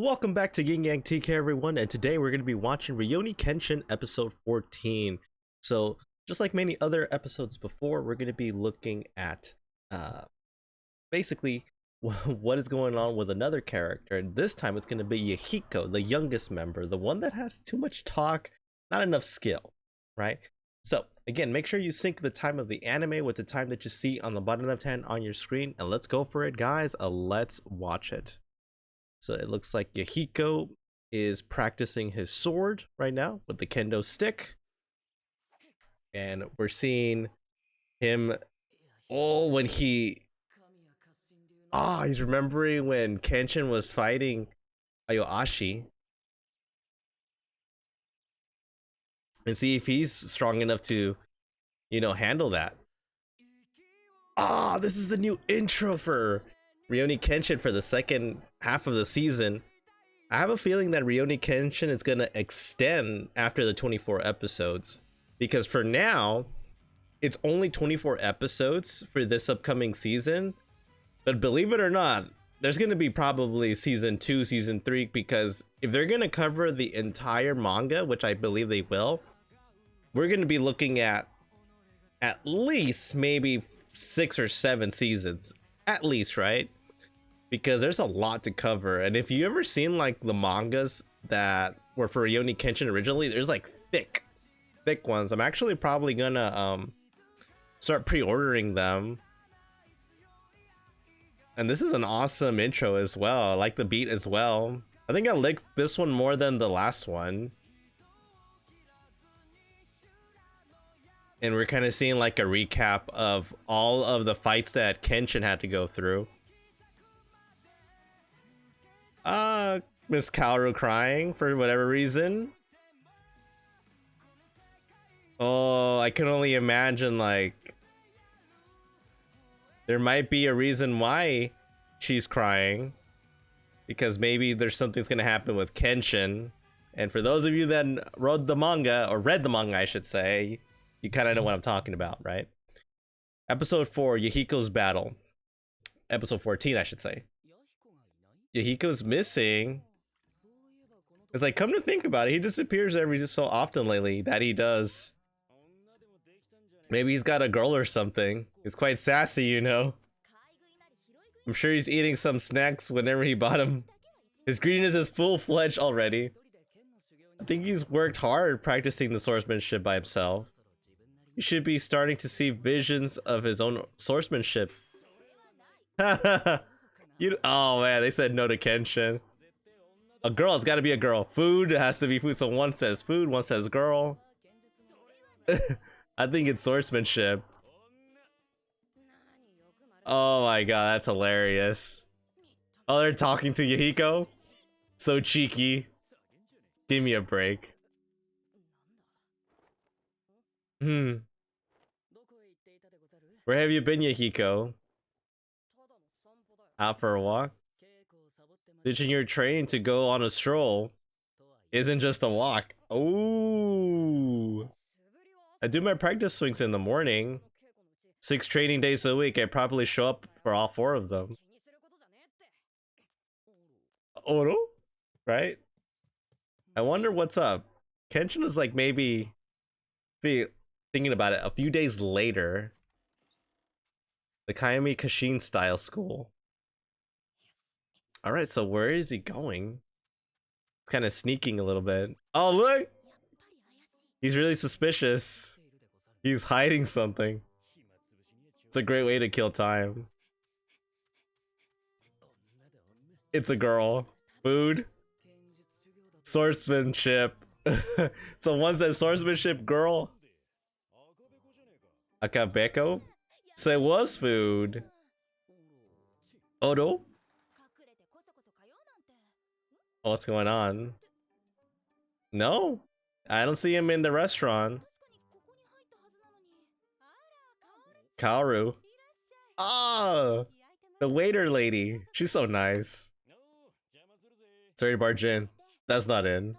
Welcome back to Yin Yang TK everyone, and today we're going to be watching Rurouni Kenshin episode 14. So, just like many other episodes before, we're going to be looking at basically what is going on with another character, and this time it's going to be Yahiko, the youngest member, the one that has too much talk, not enough skill, right? So, again, make sure you sync the time of the anime with the time that you see on the bottom left hand on your screen, and let's go for it, guys. Let's watch it. So it looks like Yahiko is practicing his sword right now with the kendo stick. And we're seeing him, when he's remembering when Kenshin was fighting Ayoashi. And see if he's strong enough to, handle that. This is the new intro for Rurouni Kenshin for the second half of the season. I have a feeling that Rurouni Kenshin is going to extend after the 24 episodes, because for now it's only 24 episodes for this upcoming season, but believe it or not, there's going to be probably season 2, season 3, because if they're going to cover the entire manga, which I believe they will, we're going to be looking at least maybe 6 or 7 seasons at least, right? Because there's a lot to cover. And if you ever seen like the mangas that were for Rurouni Kenshin originally, there's like thick ones. I'm actually probably gonna start pre-ordering them. And this is an awesome intro as well. I like the beat as well. I think I liked this one more than the last one. And we're kind of seeing like a recap of all of the fights that Kenshin had to go through. Miss Kaoru crying for whatever reason. Oh, I can only imagine, like, there might be a reason why she's crying, because maybe there's something's gonna happen with Kenshin. And for those of you that read the manga, I should say, you kind of know what I'm talking about, right? Episode 4, Yahiko's battle. Episode 14, I should say. Yahiko's missing. It's like, come to think about it, he disappears every so often lately that he does. Maybe he's got a girl or something. He's quite sassy, you know. I'm sure he's eating some snacks whenever he bought him. His greediness is full-fledged already. I think he's worked hard practicing the swordsmanship by himself. He should be starting to see visions of his own swordsmanship. Oh man, they said no to Kenshin. A girl, it's gotta be a girl. Food, it has to be food. So one says food, one says girl. I think it's swordsmanship. Oh my god, that's hilarious. Oh, they're talking to Yahiko? So cheeky. Give me a break. Where have you been, Yahiko? Out for a walk? Ditching your train to go on a stroll isn't just a walk. Ooh. I do my practice swings in the morning. 6 training days a week. I probably show up for all 4 of them. Oro? Right? I wonder what's up. Kenshin is like maybe thinking about it a few days later. The Kamiya Kasshin style school. Alright, so where is he going? It's kind of sneaking a little bit. Oh, look! He's really suspicious. He's hiding something. It's a great way to kill time. It's a girl. Food. Swordsmanship. So one says swordsmanship, girl. Akabeko? So it was food. Odo? Oh, what's going on? No, I don't see him in the restaurant. Kaoru. Ah, the waiter lady. She's so nice. Sorry to barge in. That's not in.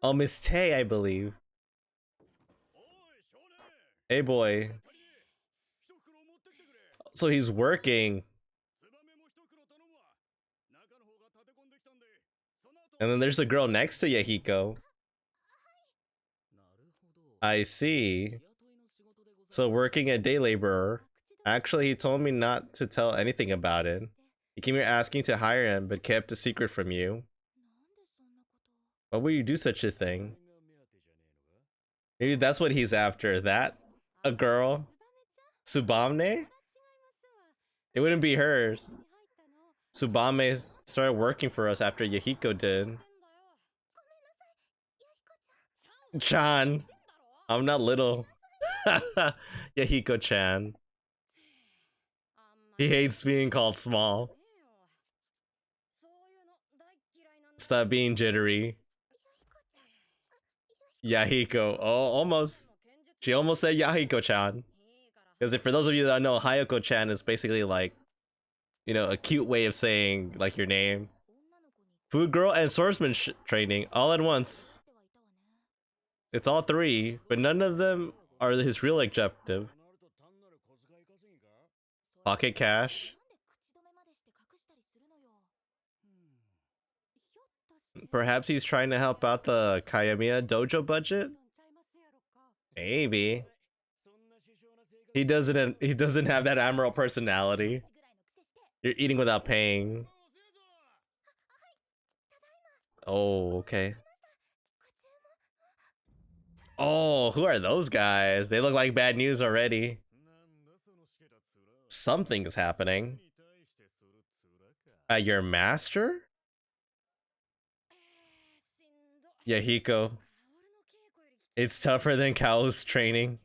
Oh, Miss Tay, I believe. Hey, boy. So he's working. And then there's a girl next to Yahiko. I see. So working a day laborer. Actually, he told me not to tell anything about it. He came here asking to hire him, but kept a secret from you. Why would you do such a thing? Maybe that's what he's after. That? A girl? Tsubame? It wouldn't be hers. Tsubame started working for us after Yahiko did. Chan. I'm not little. Yahiko-chan. He hates being called small. Stop being jittery. Yahiko. Oh, almost. She almost said Yahiko-chan. Because for those of you that don't know, Hayako-chan is basically like, you know, a cute way of saying like your name. Food girl and swordsman training all at once. It's all three, but none of them are his real objective. Pocket cash. Perhaps he's trying to help out the Kamiya dojo budget? Maybe. He doesn't have that admiral personality. You're eating without paying. Oh, okay. Oh, who are those guys? They look like bad news already. Something is happening. Your master? Yahiko. It's tougher than Kaoru's training.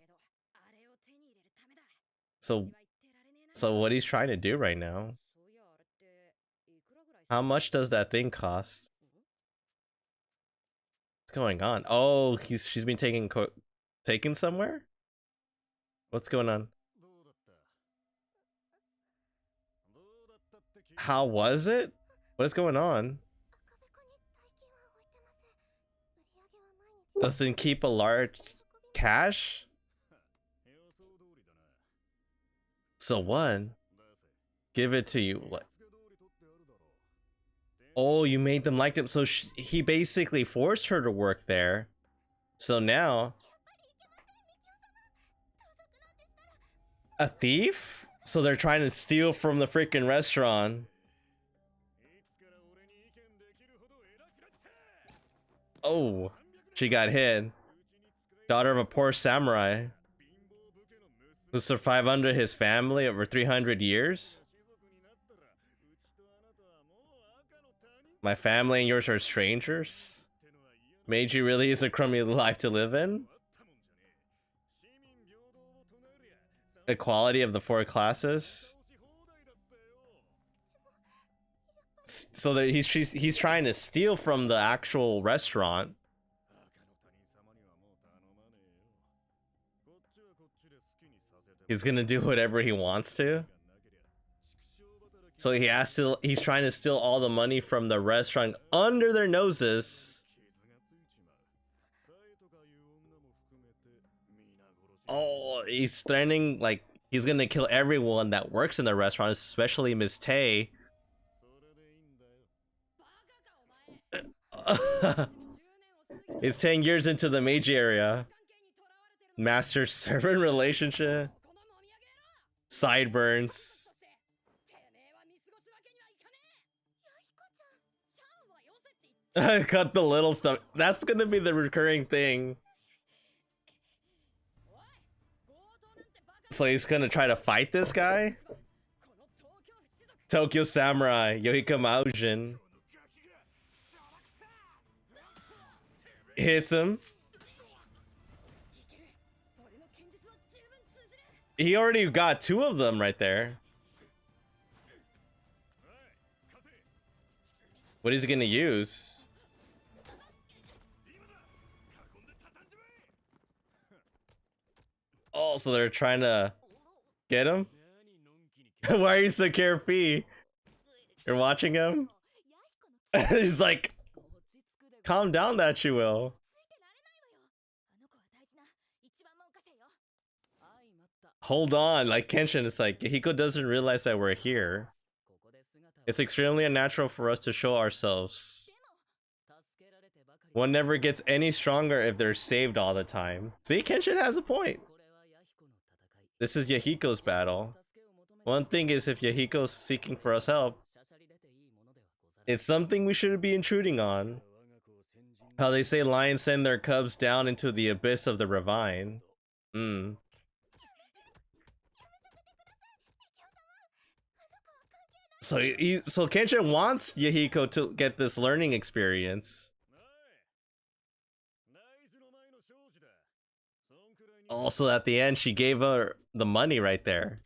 So what he's trying to do right now? How much does that thing cost? What's going on? Oh, she's been taken somewhere? What's going on? How was it? What is going on? Doesn't keep a large cash? So what? Give it to you. What? Oh, you made them like him. So he basically forced her to work there. So now... A thief? So they're trying to steal from the freaking restaurant. Oh, she got hit. Daughter of a poor samurai who survived under his family over 300 years. My family and yours are strangers. Meiji really is a crummy life to live in. Equality of the four classes. So that he's trying to steal from the actual restaurant. He's gonna do whatever he wants to. So he's trying to steal all the money from the restaurant under their noses. Oh, he's threatening, like, he's gonna kill everyone that works in the restaurant, especially Miss Tay. It's 10 years into the Meiji area. Master-servant relationship. Sideburns. Cut the little stuff. That's gonna be the recurring thing. So he's gonna try to fight this guy? Tokyo Samurai, Yahiko Maujin. Hits him. He already got two of them right there. What is he gonna use? Oh, so they're trying to get him? Why are you so carefree? You're watching him? He's like, calm down that you will. Hold on, like Kenshin is like, Yahiko doesn't realize that we're here. It's extremely unnatural for us to show ourselves. One never gets any stronger if they're saved all the time. See, Kenshin has a point. This is Yahiko's battle. One thing is, if Yahiko's seeking for us help, it's something we shouldn't be intruding on. How they say lions send their cubs down into the abyss of the ravine. So Kenshin wants Yahiko to get this learning experience. Also, at the end, she gave her the money right there.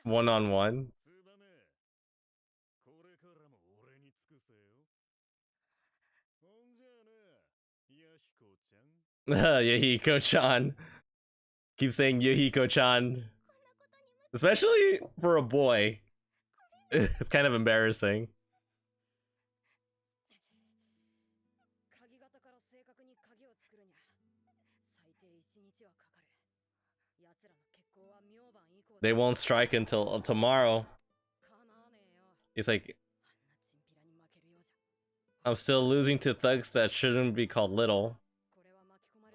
One-on-one. Yahiko-chan. Keep saying Yahiko-chan. Especially for a boy. It's kind of embarrassing. They won't strike until tomorrow. It's like, I'm still losing to thugs that shouldn't be called little.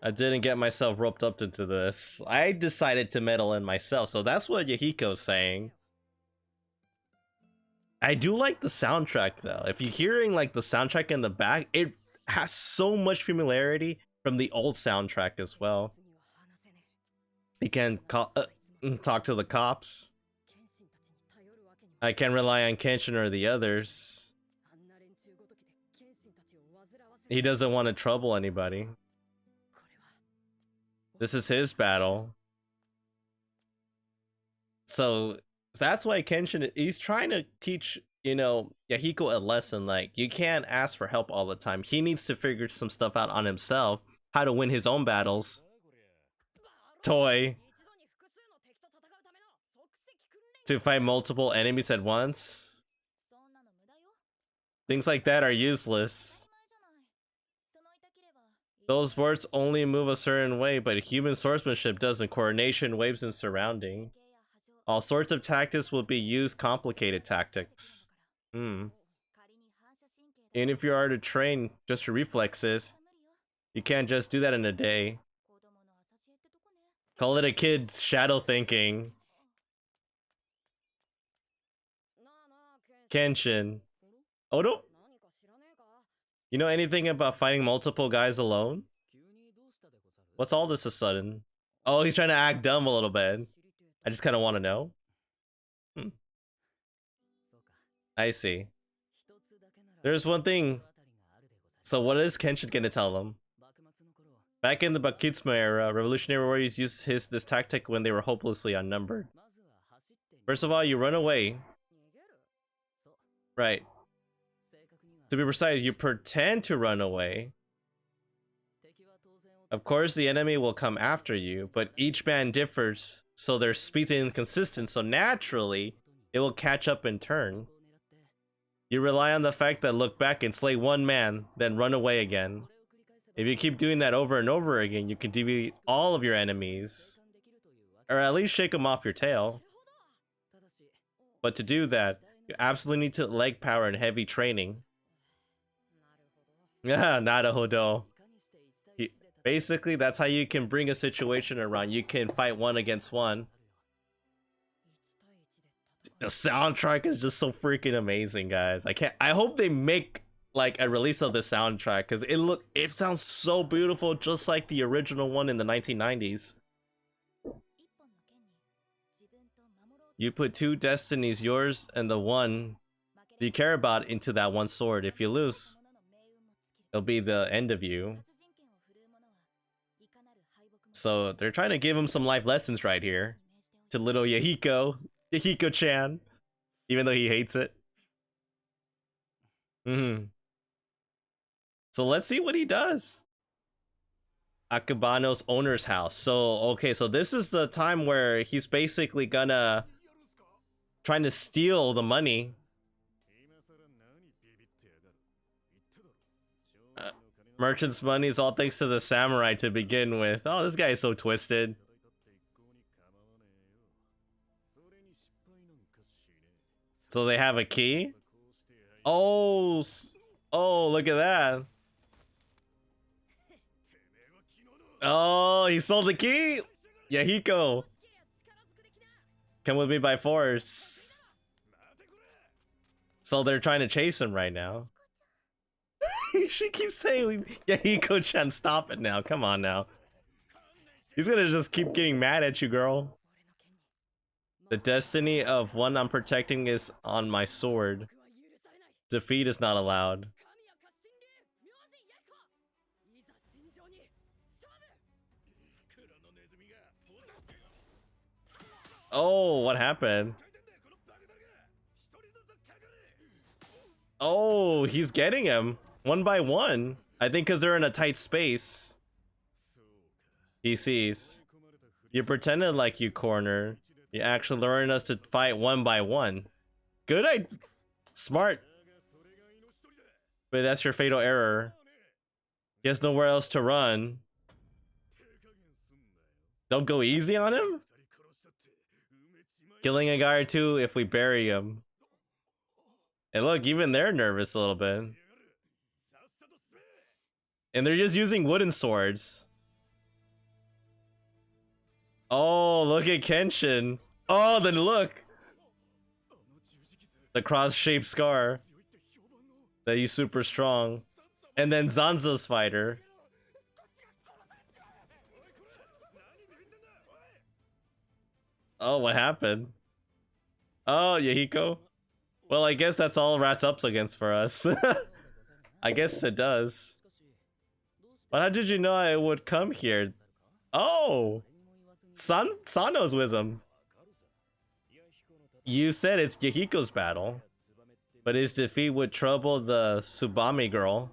I didn't get myself roped up into this. I decided to meddle in myself, so that's what Yahiko's saying. I do like the soundtrack though. If you're hearing like the soundtrack in the back, it has so much familiarity from the old soundtrack as well. You can talk to the cops. I can't rely on Kenshin or the others. He doesn't want to trouble anybody. This is his battle. So that's why Kenshin, he's trying to teach, you know, Yahiko a lesson. Like, you can't ask for help all the time. He needs to figure some stuff out on himself, how to win his own battles. Toy. To fight multiple enemies at once. Things like that are useless. Those swords only move a certain way, but human swordsmanship doesn't. Coordination, waves, and surrounding. All sorts of tactics will be used, complicated tactics. Even if you are to train just your reflexes, you can't just do that in a day. Call it a kid's shadow thinking. Kenshin. Oh no! You know anything about fighting multiple guys alone? What's all this a sudden? Oh, he's trying to act dumb a little bit. I just kind of want to know. I see. There's one thing. So what is Kenshin gonna tell them? Back in the Bakitsuma era, revolutionary warriors used this tactic when they were hopelessly outnumbered. First of all, you run away. Right. To be precise, you pretend to run away. Of course, the enemy will come after you, but each man differs, so their speed's inconsistent, so naturally, it will catch up in turn. You rely on the fact that look back and slay one man, then run away again. If you keep doing that over and over again, you can defeat all of your enemies. Or at least shake them off your tail. But to do that, you absolutely need to leg power and heavy training. Yeah, Naruhodo. Basically, that's how you can bring a situation around. You can fight one against one. The soundtrack is just so freaking amazing, guys. I hope they make like a release of the soundtrack, because it sounds so beautiful, just like the original one in the 1990s. You put two destinies, yours and the one you care about, into that one sword. If you lose, it'll be the end of you. So they're trying to give him some life lessons right here to little Yahiko, Yahiko-chan, even though he hates it. So let's see what he does. Akabano's owner's house. So okay, so this is the time where he's basically gonna trying to steal the money. Merchant's money is all thanks to the samurai to begin with. Oh, this guy is so twisted. So they have a key? Oh, oh, look at that. Oh, he sold the key? Yahiko. Come with me by force. So they're trying to chase him right now. She keeps saying, Yahiko-chan, stop it now. Come on now. He's gonna just keep getting mad at you, girl. The destiny of one I'm protecting is on my sword. Defeat is not allowed. Oh, what happened? Oh, he's getting him one by one. I think because they're in a tight space. He sees. You pretended like you cornered. You actually learned us to fight one by one. Good, smart. But that's your fatal error. He has nowhere else to run. Don't go easy on him? Killing a guy or two if we bury him. And look, even they're nervous a little bit. And they're just using wooden swords. Oh, look at Kenshin. Oh, then look. The cross-shaped scar. That he's super strong. And then Zanza's fighter. Oh, what happened? Oh, Yahiko. Well, I guess that's all wraps up against for us. I guess it does. But how did you know I would come here? Oh! Sano's with him. You said it's Yahiko's battle. But his defeat would trouble the Tsubame girl.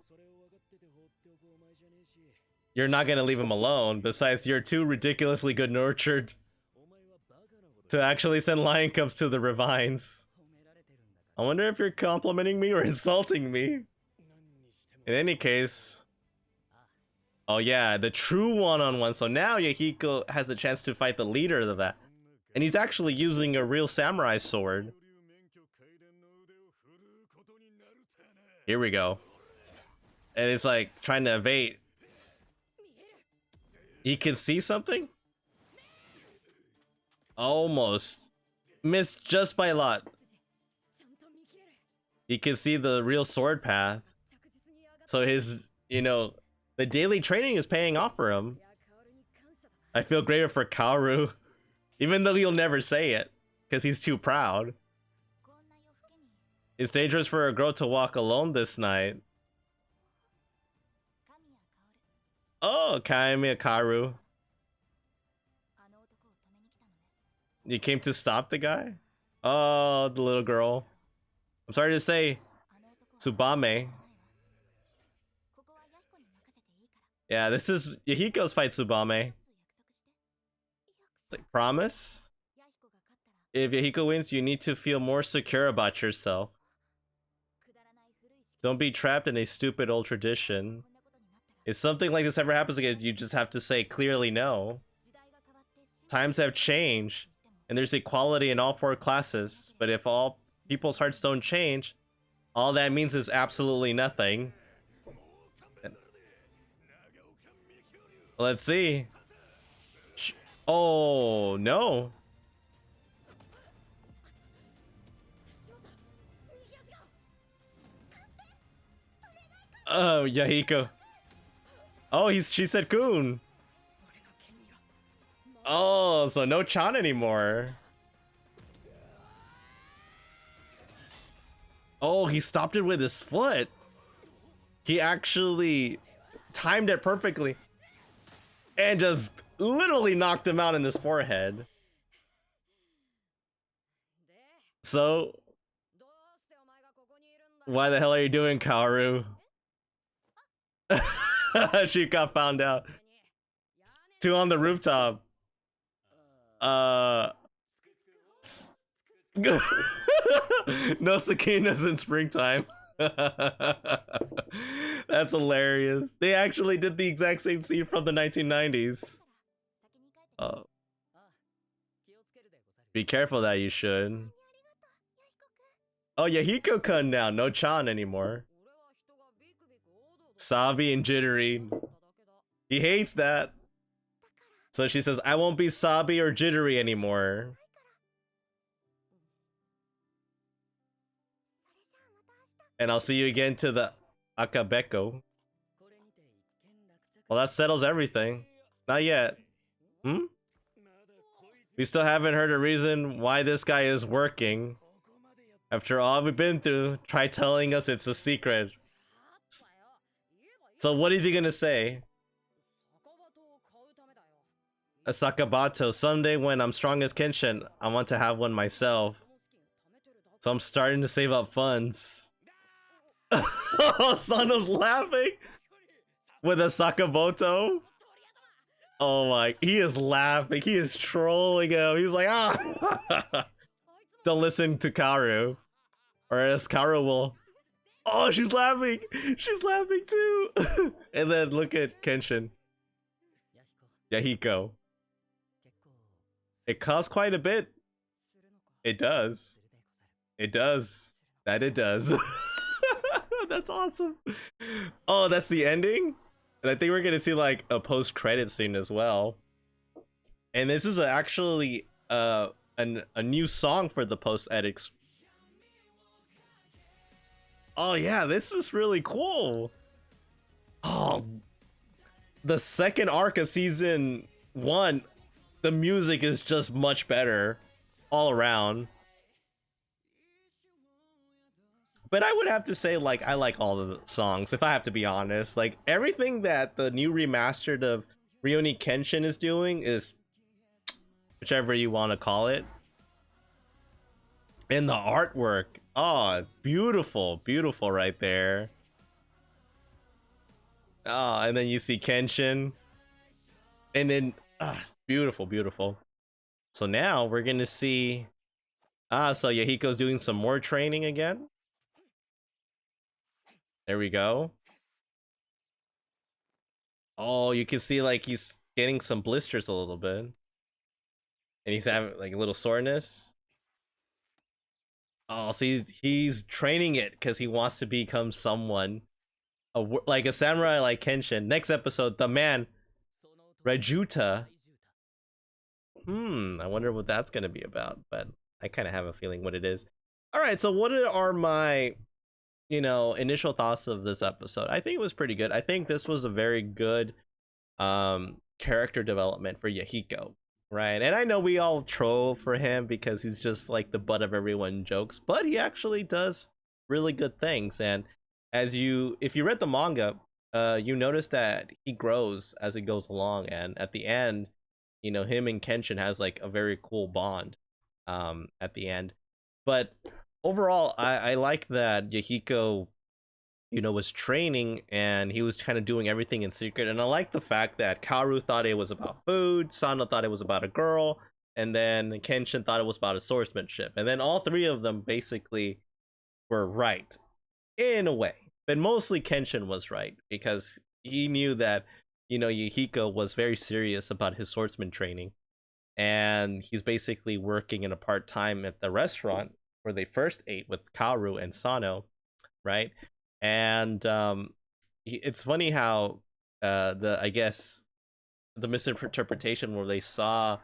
You're not gonna leave him alone. Besides, you're too ridiculously good-nurtured to actually send lion cubs to the ravines. I wonder if you're complimenting me or insulting me. In any case... Oh yeah, the true one-on-one. So now Yahiko has a chance to fight the leader of that. And he's actually using a real samurai sword. Here we go. And it's like trying to evade. He can see something? Almost. Missed just by a lot. He can see the real sword path. So his, you know, the daily training is paying off for him. I feel greater for Kaoru. Even though he'll never say it. Because he's too proud. It's dangerous for a girl to walk alone this night. Oh, Kamiya Kasshin. You came to stop the guy? Oh, the little girl. I'm sorry to say, Tsubame. Yeah, this is Yahiko's fight, Tsubame. It's like, promise? If Yahiko wins, you need to feel more secure about yourself. Don't be trapped in a stupid old tradition. If something like this ever happens again, you just have to say clearly no. Times have changed, and there's equality in all 4 classes, but if all people's hearts don't change, all that means is absolutely nothing. Let's see. Oh, no. Oh, Yahiko. Oh, she said Kun. Oh, so no Chan anymore. Oh, he stopped it with his foot. He actually timed it perfectly. And just literally knocked him out in his forehead. So, why the hell are you doing, Kaoru? She got found out. 2 on the rooftop. No cicadas in springtime. That's hilarious. They actually did the exact same scene from the 1990s. Be careful that you should. Oh, Yahiko-kun now, no Chan anymore. Sabi and Jittery. He hates that. So she says, I won't be Sabi or Jittery anymore. And I'll see you again to the Akabeko. Well, that settles everything. Not yet. Hmm? We still haven't heard a reason why this guy is working. After all we've been through, try telling us it's a secret. So what is he gonna say? A sakabato. Someday when I'm strong as Kenshin, I want to have one myself. So I'm starting to save up funds. Oh, Sano's laughing with a sakamoto. Oh my, he is laughing. He is trolling him. He's like, ah. Don't listen to Kaoru, or else Kaoru will. Oh, she's laughing. She's laughing too. And then look at Kenshin. Yahiko. It costs quite a bit. It does. It does. That it does. That's awesome. Oh, that's the ending? And I think we're gonna see like a post-credit scene as well. And this is actually a new song for the post-edits. Oh yeah, this is really cool. Oh, the second arc of season 1, the music is just much better all around. But I would have to say, like, I like all the songs, if I have to be honest. Like, everything that the new remastered of Rurouni Kenshin is doing is whichever you want to call it. And the artwork, oh, beautiful, beautiful right there. Oh, and then you see Kenshin. And then, beautiful, beautiful. So now we're gonna see, so Yahiko's doing some more training again. There we go. Oh, you can see like he's getting some blisters a little bit. And he's having like a little soreness. Oh, so he's training it because he wants to become someone. Like a samurai like Kenshin. Next episode, the man, Rajuta. I wonder what that's going to be about. But I kind of have a feeling what it is. All right, so what are my initial thoughts of this episode? I think it was pretty good. I think this was a very good character development for Yahiko, right? And I know we all troll for him because he's just like the butt of everyone's jokes, but he actually does really good things. And if you read the manga, you notice that he grows as it goes along, and at the end, him and Kenshin has like a very cool bond at the end. But overall, I like that Yahiko, was training and he was kind of doing everything in secret. And I like the fact that Kaoru thought it was about food, Sano thought it was about a girl, and then Kenshin thought it was about a swordsmanship. And then all three of them basically were right in a way. But mostly Kenshin was right because he knew that, Yahiko was very serious about his swordsman training. And he's basically working in a part-time at the restaurant where they first ate with Kaoru and Sano, right? And it's funny how I guess the misinterpretation where they saw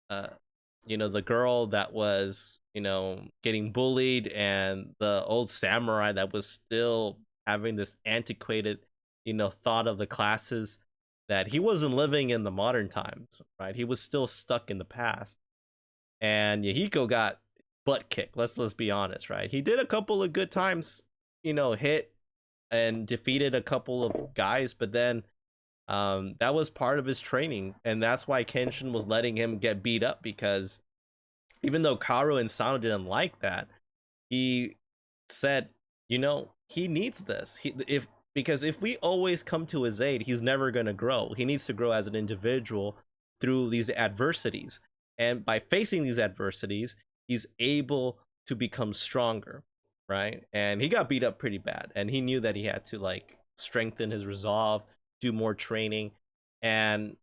the girl that was getting bullied and the old samurai that was still having this antiquated thought of the classes, that he wasn't living in the modern times, right? He was still stuck in the past. And Yahiko got butt kicked. Let's be honest, right? He did a couple of good times, hit and defeated a couple of guys, but then that was part of his training, and that's why Kenshin was letting him get beat up, because even though Kaoru and Sano didn't like that, he said, he needs this. Because if we always come to his aid, he's never gonna grow. He needs to grow as an individual through these adversities. And by facing these adversities, he's able to become stronger, right? And he got beat up pretty bad, and he knew that he had to like strengthen his resolve, do more training. And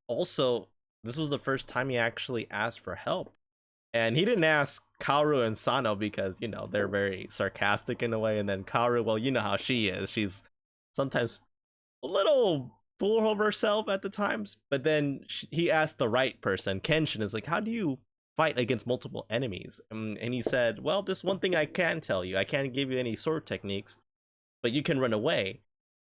also, this was the first time he actually asked for help, And he didn't ask Kaoru and Sano because, you know, they're very sarcastic in a way. And then Kaoru, well, you know how she is. She's sometimes a little full of herself at the times. But then he asked the right person. Kenshin is like, how do you fight against multiple enemies? And he said, well, this one thing I can tell you. I can't give you any sword techniques, but you can run away.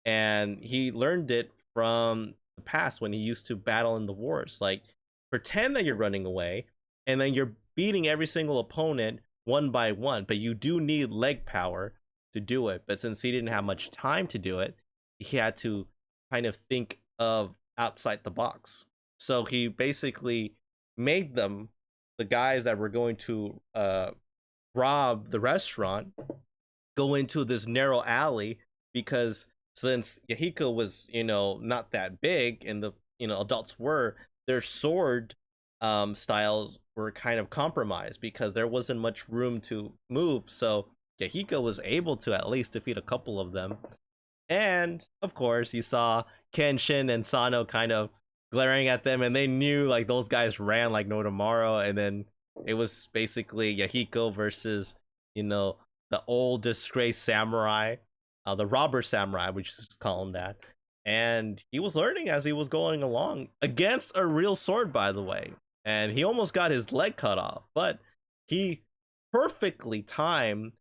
And he learned it from the past when he used to battle in the wars. Like, pretend that you're running away, and then you're beating every single opponent one by one, but you do need leg power to do it. But since he didn't have much time to do it, he had to kind of think of outside the box. So he basically made them, the guys that were going to rob the restaurant, go into this narrow alley, because since Yahiko was, you know, not that big and the, you know, adults were, their sword styles were kind of compromised because there wasn't much room to move. So Yahiko was able to at least defeat a couple of them. And of course, you saw Kenshin and Sano kind of glaring at them, and they knew like those guys ran like no tomorrow. And then it was basically Yahiko versus, you know, the old disgraced samurai, the robber samurai, we just call him that. And he was learning as he was going along against a real sword, by the way. And he almost got his leg cut off, but he perfectly timed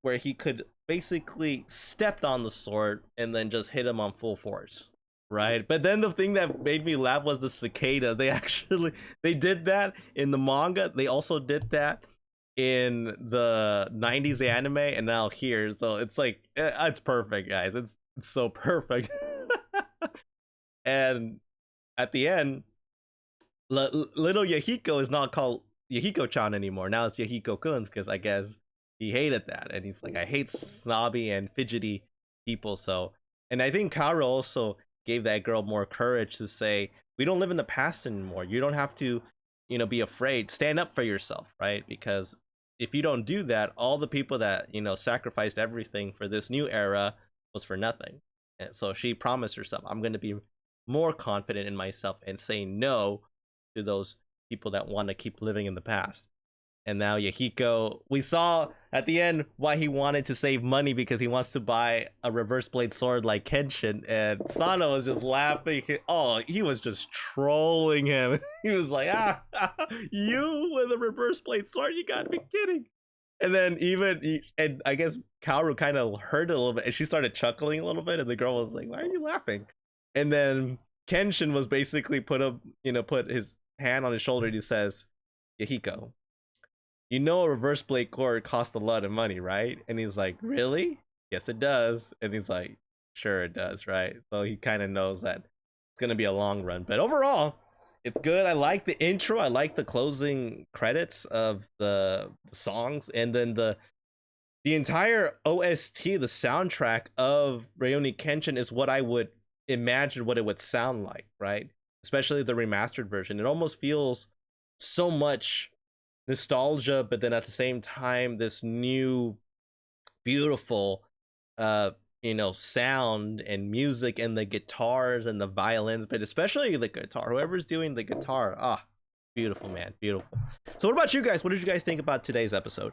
where he could basically stepped on the sword and then just hit him on full force, right? But then the thing that made me laugh was the cicadas. They did that in the manga. They also did that in the 90s anime, and now here. So it's like, it's perfect, guys. It's so perfect. And at the end, little Yahiko is not called Yahiko-chan anymore. Now it's Yahiko-kun, because I guess he hated that. And he's like, I hate snobby and fidgety people. So, and I think Kaoru also gave that girl more courage to say, we don't live in the past anymore. You don't have to, you know, be afraid. Stand up for yourself, right? Because if you don't do that, all the people that, you know, sacrificed everything for this new era was for nothing. And so she promised herself, I'm going to be more confident in myself and say no to those people that want to keep living in the past. And now Yahiko, we saw at the end why he wanted to save money, because he wants to buy a reverse blade sword like Kenshin. And Sano was just laughing. Oh, he was just trolling him. He was like, you with a reverse blade sword? You gotta be kidding. And then and I guess Kaoru kind of heard it a little bit, and she started chuckling a little bit, and the girl was like, why are you laughing? And then Kenshin was basically put his hand on his shoulder, and he says, Yahiko, you know a reverse blade cord costs a lot of money, right? And he's like, really? Yes, it does. And he's like, sure it does, right? So he kind of knows that it's going to be a long run. But overall, it's good. I like the intro. I like the closing credits of the songs. And then the entire OST, the soundtrack of Rurouni Kenshin, is what I would imagine what it would sound like, right? Especially the remastered version. It almost feels so much nostalgia, but then at the same time this new beautiful sound and music, and the guitars and the violins, but especially the guitar, whoever's doing the guitar, beautiful, man, beautiful. So what about you guys? What did you guys think about today's episode?